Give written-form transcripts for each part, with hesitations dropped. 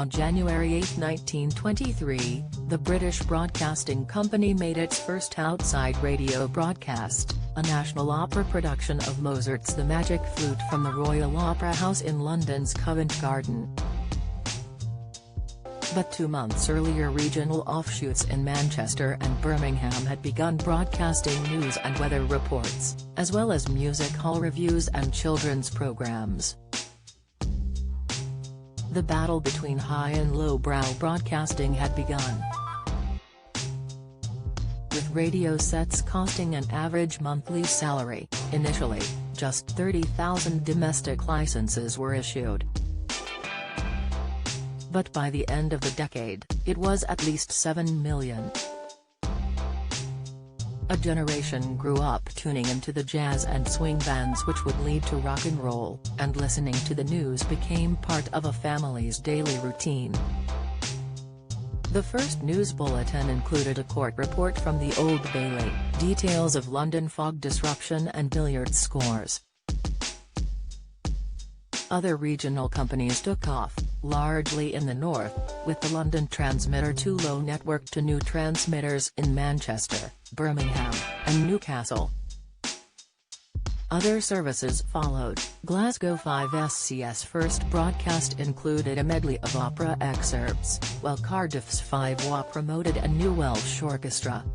On January 8, 1923, the British Broadcasting Company made its first outside radio broadcast, a national opera production of Mozart's The Magic Flute from the Royal Opera House in London's Covent Garden. But 2 months earlier, regional offshoots in Manchester and Birmingham had begun broadcasting news and weather reports, as well as music hall reviews and children's programs. The battle between high and low-brow broadcasting had begun. With radio sets costing an average monthly salary, initially, just 30,000 domestic licenses were issued. But by the end of the decade, it was at least 7 million. A generation grew up tuning into the jazz and swing bands which would lead to rock and roll, and listening to the news became part of a family's daily routine. The first news bulletin included a court report from the Old Bailey, details of London fog disruption and billiards scores. Other regional companies took off, largely in the north, with the London transmitter too low network to new transmitters in Manchester, Birmingham, and Newcastle. Other services followed. Glasgow 5SC's first broadcast included a medley of opera excerpts, while Cardiff's 5WA promoted a new Welsh orchestra.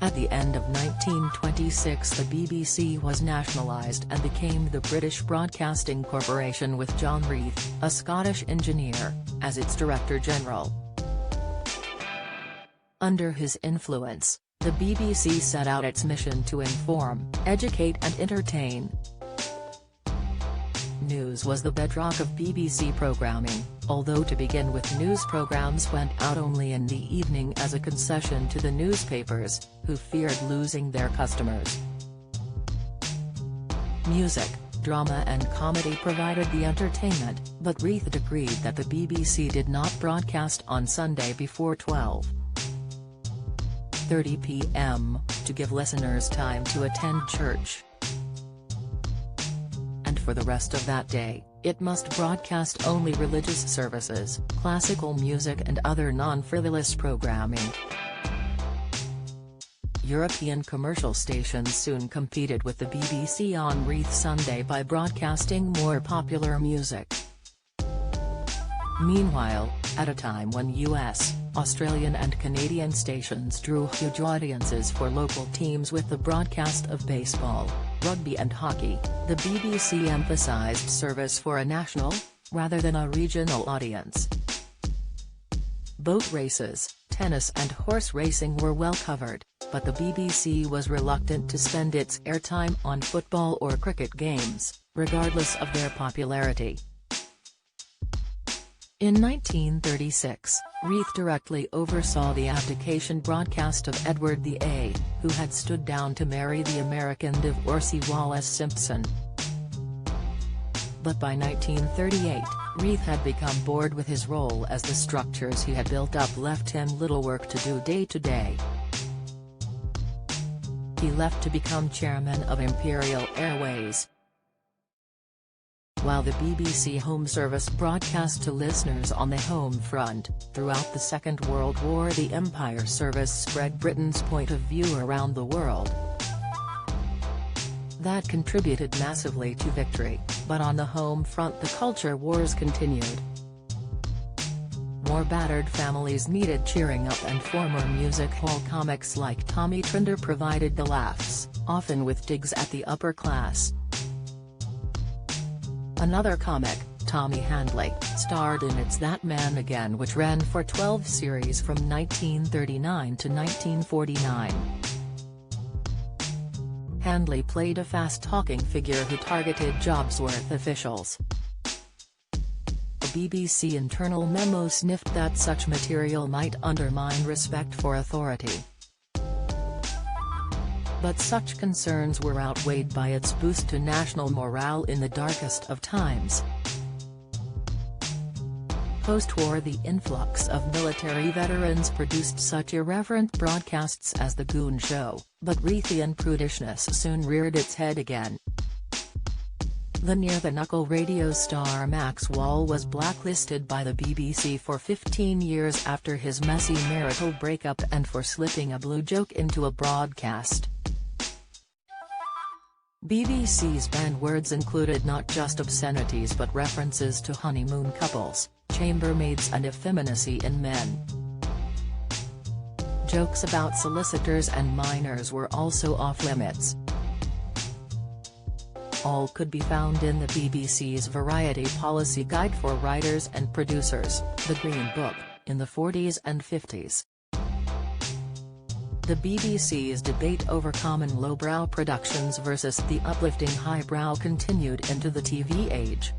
At the end of 1926, the BBC was nationalised and became the British Broadcasting Corporation, with John Reith, a Scottish engineer, as its Director-General. Under his influence, the BBC set out its mission to inform, educate and entertain. News was the bedrock of BBC programming, although to begin with news programmes went out only in the evening as a concession to the newspapers, who feared losing their customers. Music, drama and comedy provided the entertainment, but Reith decreed that the BBC did not broadcast on Sunday before 12:30 p.m, to give listeners time to attend church. And for the rest of that day, it must broadcast only religious services, classical music and other non-frivolous programming. European commercial stations soon competed with the BBC on Reith Sunday by broadcasting more popular music. Meanwhile, at a time when US, Australian and Canadian stations drew huge audiences for local teams with the broadcast of baseball, rugby and hockey, the BBC emphasised service for a national, rather than a regional audience. Boat races, tennis and horse racing were well covered, but the BBC was reluctant to spend its airtime on football or cricket games, regardless of their popularity. In 1936, Reith directly oversaw the abdication broadcast of Edward VIII, who had stood down to marry the American divorcee Wallis Simpson. But by 1938, Reith had become bored with his role, as the structures he had built up left him little work to do day to day. He left to become chairman of Imperial Airways. While the BBC Home Service broadcast to listeners on the home front, throughout the Second World War the Empire Service spread Britain's point of view around the world. That contributed massively to victory, but on the home front the culture wars continued. More battered families needed cheering up, and former music hall comics like Tommy Trinder provided the laughs, often with digs at the upper class. Another comic, Tommy Handley, starred in It's That Man Again, which ran for 12 series from 1939 to 1949. Handley played a fast-talking figure who targeted Jobsworth officials. A BBC internal memo sniffed that such material might undermine respect for authority. But such concerns were outweighed by its boost to national morale in the darkest of times. Post-war the influx of military veterans produced such irreverent broadcasts as The Goon Show, but Reithian prudishness soon reared its head again. The near-the-knuckle radio star Maxwell was blacklisted by the BBC for 15 years after his messy marital breakup and for slipping a blue joke into a broadcast. BBC's banned words included not just obscenities but references to honeymoon couples, chambermaids and effeminacy in men. Jokes about solicitors and minors were also off-limits. All could be found in the BBC's Variety Policy Guide for Writers and Producers, the Green Book, in the 40s and 50s. The BBC's debate over common lowbrow productions versus the uplifting highbrow continued into the TV age.